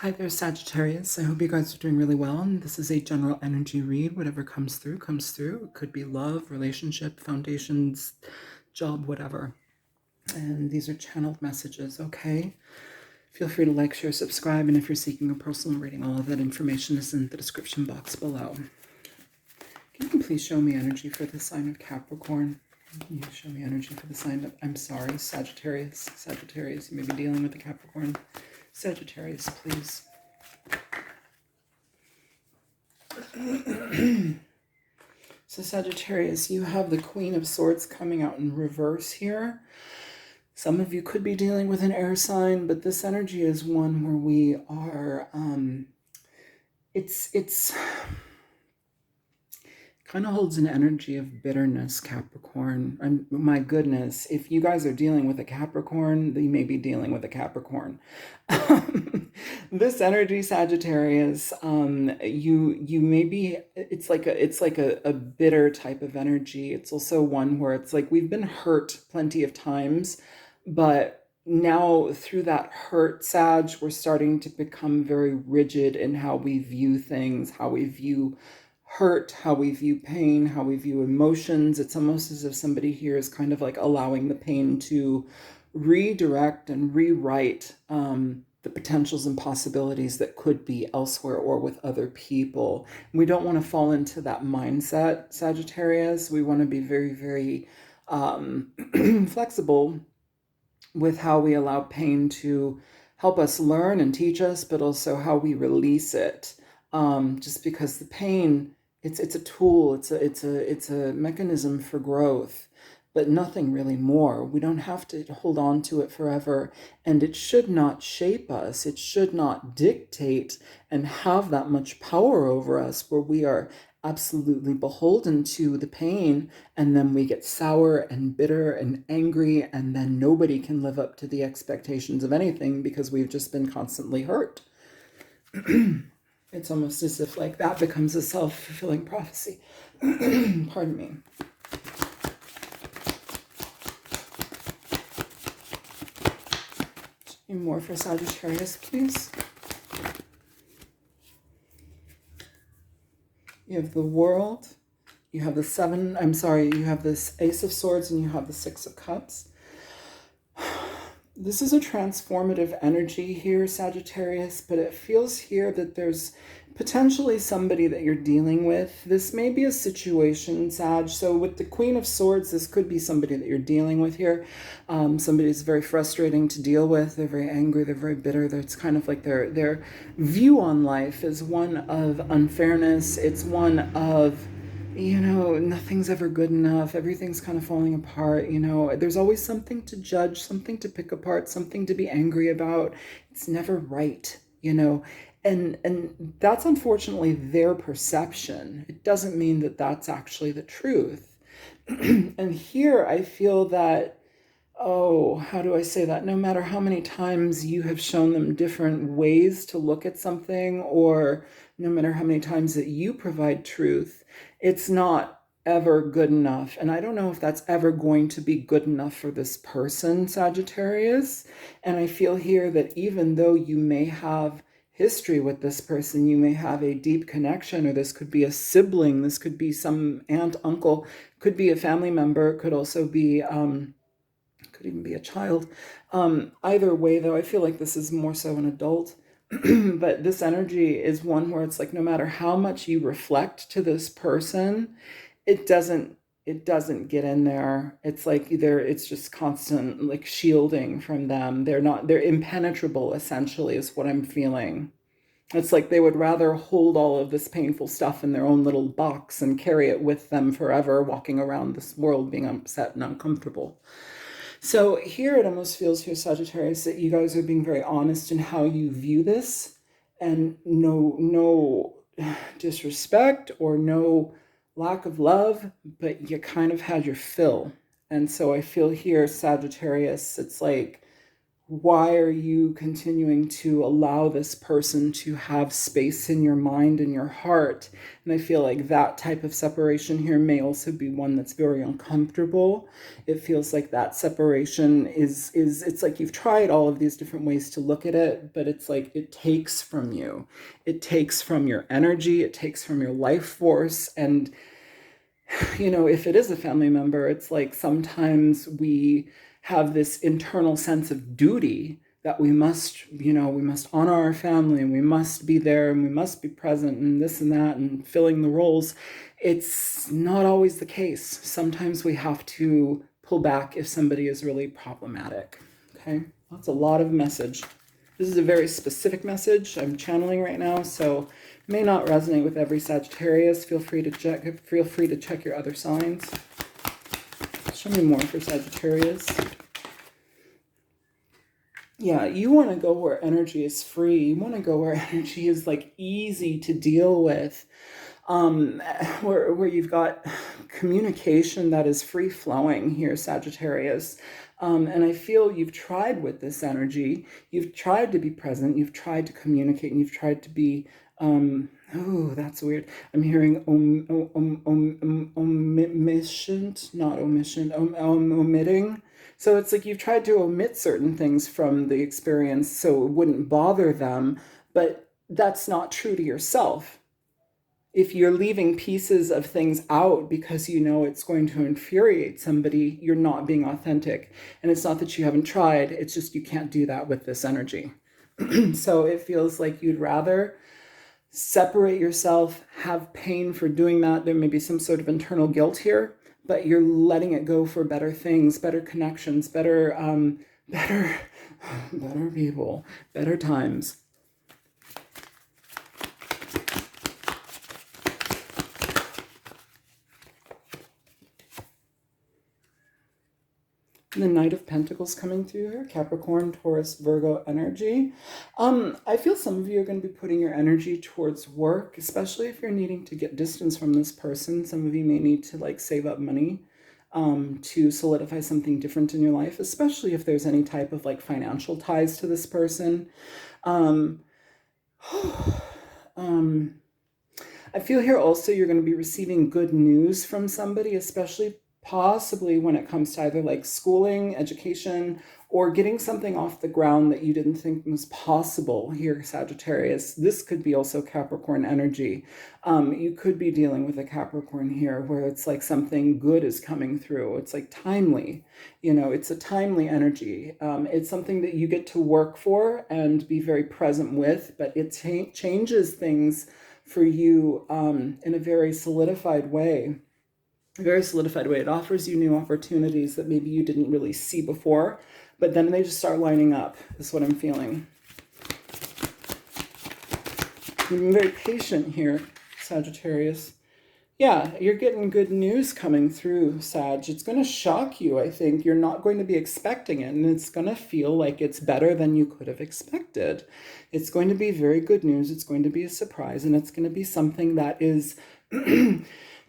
Hi there, Sagittarius. I hope you guys are doing really well. And this is a general energy read. Whatever comes through, comes through. It could be love, relationship, foundations, job, whatever. And these are channeled messages, okay? Feel free to like, share, subscribe. And if you're seeking a personal reading, all of that information is in the description box below. Can you please show me energy for the sign of Capricorn? Can you show me energy for the sign of, I'm sorry, Sagittarius. Sagittarius, you may be dealing with the Capricorn. Sagittarius, please. So Sagittarius, you have the Queen of Swords coming out in reverse here. Some of you could be dealing with an air sign, but this energy is one where we are, it's kind of holds an energy of bitterness, Capricorn. And my goodness, if you guys are dealing with a Capricorn, you may be dealing with a Capricorn. This energy, Sagittarius, you may be, it's like a bitter type of energy. It's also one where it's like we've been hurt plenty of times, but now through that hurt, Sag, we're starting to become very rigid in how we view things, how we view hurt, how we view pain, how we view emotions. It's almost as if somebody here is kind of like allowing the pain to redirect and rewrite the potentials and possibilities that could be elsewhere or with other people. We don't want to fall into that mindset, Sagittarius. We want to be very, very flexible with how we allow pain to help us learn and teach us, but also how we release it. Just because the pain, it's a tool, it's a mechanism for growth, but nothing really more. We don't have to hold on to it forever, and it should not shape us. It should not dictate and have that much power over us where we are absolutely beholden to the pain, and then we get sour and bitter and angry, and then nobody can live up to the expectations of anything because we've just been constantly hurt. It's almost as if like that becomes a self-fulfilling prophecy. Pardon me. Any more for Sagittarius, please? You have the World, you have the you have this Ace of Swords, and you have the Six of Cups. This is a transformative energy here, Sagittarius, but it feels here that there's potentially somebody that you're dealing with. This may be a situation, Sag. So with the Queen of Swords, this could be somebody that you're dealing with here. Somebody who's very frustrating to deal with. They're very angry. They're very bitter. It's kind of like their view on life is one of unfairness. It's one of, nothing's ever good enough. Everything's kind of falling apart. There's always something to judge, something to pick apart, something to be angry about. It's never right, and that's unfortunately their perception. It doesn't mean that that's actually the truth. And here I feel that, how do I say that? No matter how many times you have shown them different ways to look at something, or no matter how many times that you provide truth, it's not ever good enough. And I don't know if that's ever going to be good enough for this person, Sagittarius. And I feel here that even though you may have history with this person, you may have a deep connection, or this could be a sibling, this could be some aunt, uncle, could be a family member, could also be could even be a child. Either way, though, I feel like this is more so an adult. But this energy is one where it's like no matter how much you reflect to this person, it doesn't get in there. It's like it's just constant like shielding from them. They're impenetrable, essentially, is what I'm feeling. It's like they would rather hold all of this painful stuff in their own little box and carry it with them forever, walking around this world being upset and uncomfortable. So here it almost feels here, Sagittarius, that you guys are being very honest in how you view this, and no disrespect or no lack of love, but you kind of had your fill. And so I feel here, Sagittarius, it's like why are you continuing to allow this person to have space in your mind and your heart? And I feel like that type of separation here may also be one that's very uncomfortable. It feels like that separation is it's like you've tried all of these different ways to look at it, but it's like it takes from you. It takes from your energy, it takes from your life force. And if it is a family member, it's like sometimes we have this internal sense of duty that we must honor our family, and we must be there, and we must be present, and this and that, and filling the roles. It's not always the case. Sometimes we have to pull back if somebody is really problematic. Okay, that's a lot of message. This is a very specific message I'm channeling right now, so may not resonate with every Sagittarius. Feel free to check your other signs. Show me more for Sagittarius. Yeah, you want to go where energy is free. You want to go where energy is like easy to deal with. Where you've got communication that is free flowing here, Sagittarius. And I feel you've tried with this energy. You've tried to be present. You've tried to communicate, and you've tried to be oh, that's weird. I'm hearing omitting. So it's like you've tried to omit certain things from the experience so it wouldn't bother them, but that's not true to yourself. If you're leaving pieces of things out because you know it's going to infuriate somebody, you're not being authentic. And it's not that you haven't tried, it's just you can't do that with this energy. So it feels like you'd rather separate yourself, have pain for doing that. There may be some sort of internal guilt here, but you're letting it go for better things, better connections, better people, better times. The Knight of Pentacles coming through here, Capricorn, Taurus, Virgo energy. I feel some of you are going to be putting your energy towards work, especially if you're needing to get distance from this person. Some of you may need to like save up money to solidify something different in your life, especially if there's any type of like financial ties to this person. I feel here also you're going to be receiving good news from somebody, especially possibly when it comes to either like schooling, education, or getting something off the ground that you didn't think was possible here, Sagittarius. This could be also Capricorn energy. You could be dealing with a Capricorn here where it's like something good is coming through. It's like timely, it's a timely energy. It's something that you get to work for and be very present with, but it changes things for you in a very solidified way. It offers you new opportunities that maybe you didn't really see before, but then they just start lining up, is what I'm feeling. I'm very patient here, Sagittarius. Yeah, you're getting good news coming through, Sag. It's going to shock you, I think. You're not going to be expecting it, and it's going to feel like it's better than you could have expected. It's going to be very good news. It's going to be a surprise, and it's going to be something that is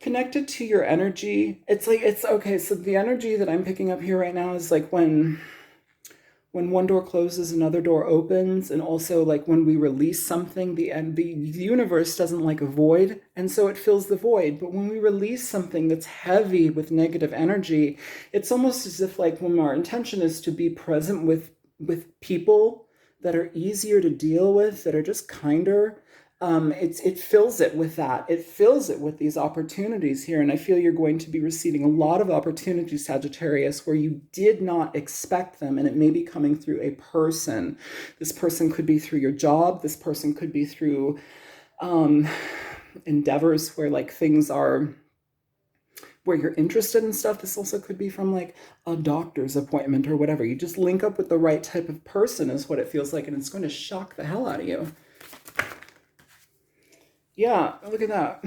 connected to your energy. It's okay. So the energy that I'm picking up here right now is like when one door closes, another door opens, and also like when we release something, the universe doesn't like a void, and so it fills the void. But when we release something that's heavy with negative energy, it's almost as if like when our intention is to be present with people that are easier to deal with, that are just kinder. It fills it with that. It fills it with these opportunities here. And I feel you're going to be receiving a lot of opportunities, Sagittarius, where you did not expect them. And it may be coming through a person. This person could be through your job. This person could be through endeavors where like things are, where you're interested in stuff. This also could be from like a doctor's appointment or whatever. You just link up with the right type of person is what it feels like. And it's going to shock the hell out of you. Yeah, look at that.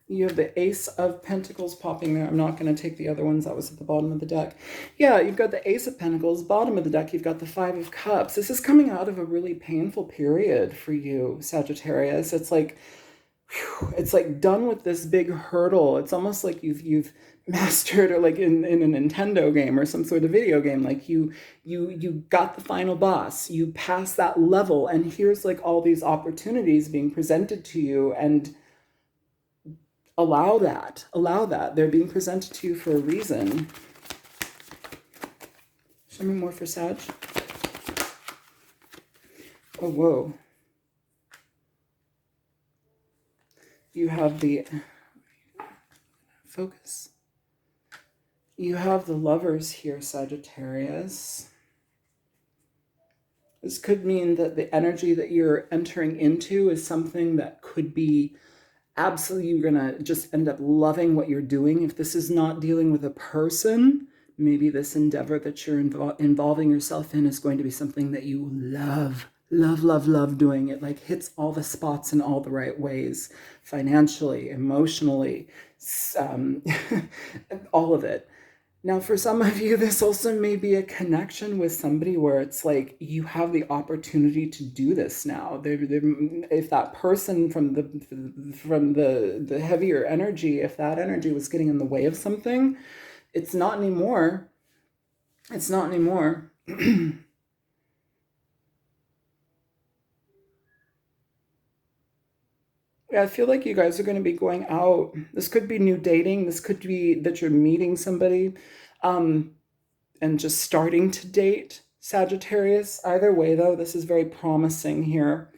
You have the Ace of Pentacles popping there. I'm not going to take the other ones. That was at the bottom of the deck. Yeah, you've got the Ace of Pentacles. Bottom of the deck, you've got the Five of Cups. This is coming out of a really painful period for you, Sagittarius. It's like done with this big hurdle. It's almost like you've mastered, or like in a Nintendo game or some sort of video game, like you got the final boss, you passed that level, and here's like all these opportunities being presented to you, and allow that they're being presented to you for a reason. Show me more for Sag. Oh, whoa. You have the focus. You have the Lovers here, Sagittarius. This could mean that the energy that you're entering into is something that could be absolutely, you're going to just end up loving what you're doing. If this is not dealing with a person, maybe this endeavor that you're involving yourself in is going to be something that you love doing. It like hits all the spots in all the right ways, financially, emotionally, all of it. Now, for some of you, this also may be a connection with somebody where it's like you have the opportunity to do this now. If that person from the heavier energy, if that energy was getting in the way of something, it's not anymore. It's not anymore. Yeah, I feel like you guys are going to be going out. This could be new dating. This could be that you're meeting somebody and just starting to date, Sagittarius. Either way, though, this is very promising here.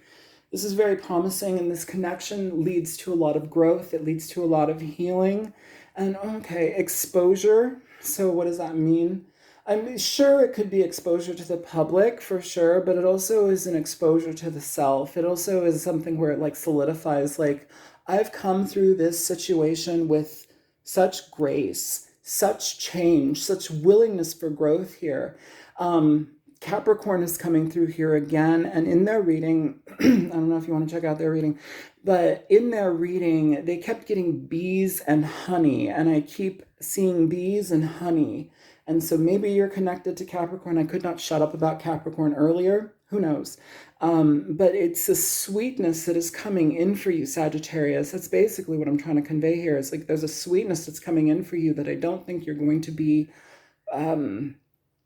This is very promising, and this connection leads to a lot of growth. It leads to a lot of healing. And okay, exposure. So what does that mean? I'm sure it could be exposure to the public for sure, but it also is an exposure to the self. It also is something where it like solidifies, like, I've come through this situation with such grace, such change, such willingness for growth here. Capricorn is coming through here again, and in their reading, I don't know if you want to check out their reading, but in their reading, they kept getting bees and honey, and I keep seeing bees and honey. And so maybe you're connected to Capricorn. I could not shut up about Capricorn earlier. Who knows? But it's a sweetness that is coming in for you, Sagittarius. That's basically what I'm trying to convey here. It's like there's a sweetness that's coming in for you that I don't think you're going to be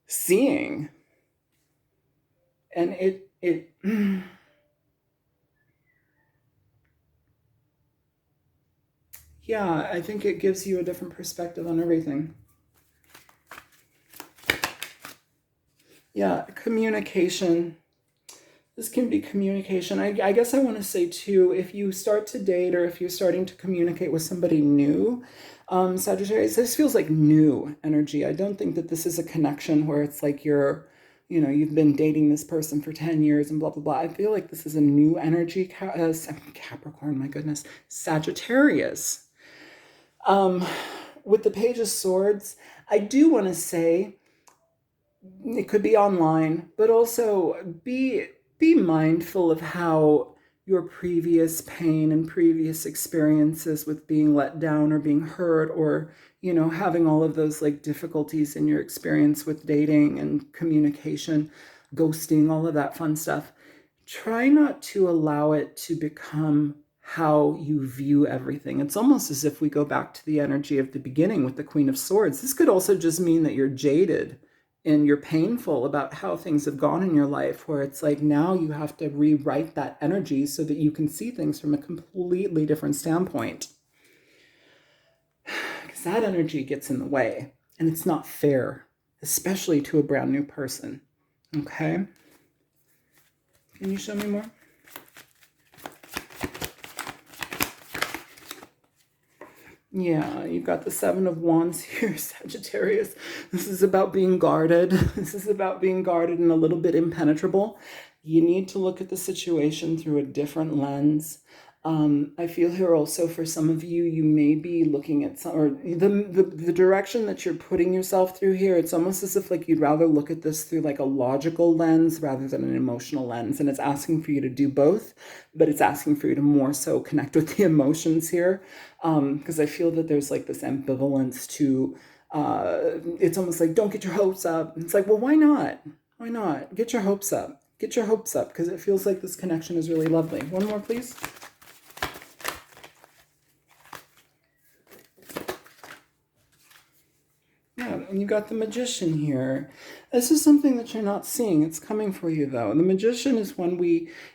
seeing. And it yeah, I think it gives you a different perspective on everything. Yeah, communication. This can be communication. I guess I want to say too, if you start to date or if you're starting to communicate with somebody new, Sagittarius, this feels like new energy. I don't think that this is a connection where it's like you've been dating this person for 10 years and blah, blah, blah. I feel like this is a new energy, Capricorn, my goodness, Sagittarius. With the Page of Swords, I do want to say, it could be online, but also be mindful of how your previous pain and previous experiences with being let down or being hurt or, having all of those like difficulties in your experience with dating and communication, ghosting, all of that fun stuff. Try not to allow it to become how you view everything. It's almost as if we go back to the energy of the beginning with the Queen of Swords. This could also just mean that you're jaded and you're painful about how things have gone in your life, where it's like now you have to rewrite that energy so that you can see things from a completely different standpoint. Because that energy gets in the way, and it's not fair, especially to a brand new person. Okay? Can you show me more? Yeah, you've got the Seven of Wands here, Sagittarius. This is about being guarded. This is about being guarded and a little bit impenetrable. You need to look at the situation through a different lens. I feel here also for some of you, you may be looking at the direction that you're putting yourself through here. It's almost as if like you'd rather look at this through like a logical lens rather than an emotional lens. And it's asking for you to do both, but it's asking for you to more so connect with the emotions here. Because I feel that there's like this ambivalence to, it's almost like, don't get your hopes up. It's like, well, why not? Why not? Get your hopes up. Get your hopes up, because it feels like this connection is really lovely. One more, please. And you got the Magician here. This is something that you're not seeing. It's coming for you, though. The Magician is when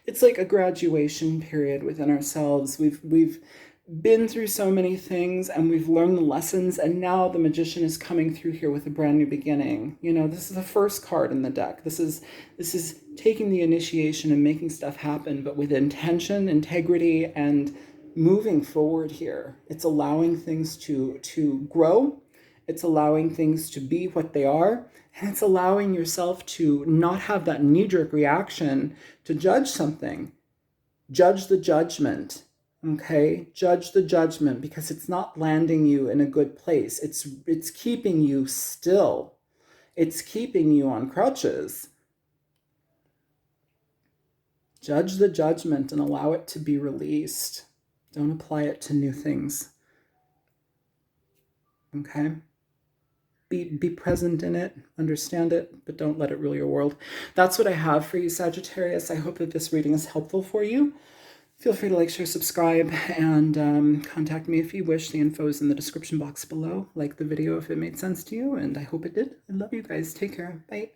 it's like a graduation period within ourselves. We've been through so many things and we've learned the lessons, and now the Magician is coming through here with a brand new beginning. You know, this is the first card in the deck. This is taking the initiation and making stuff happen, but with intention, integrity, and moving forward here. It's allowing things to grow. It's allowing things to be what they are. And it's allowing yourself to not have that knee-jerk reaction to judge something. Judge the judgment. Okay? Judge the judgment, because it's not landing you in a good place. It's keeping you still. It's keeping you on crutches. Judge the judgment and allow it to be released. Don't apply it to new things. Okay? Be present in it, understand it, but don't let it rule your world. That's what I have for you, Sagittarius. I hope that this reading is helpful for you. Feel free to like, share, subscribe, and contact me if you wish. The info is in the description box below. Like the video if it made sense to you, and I hope it did. I love you guys. Take care. Bye.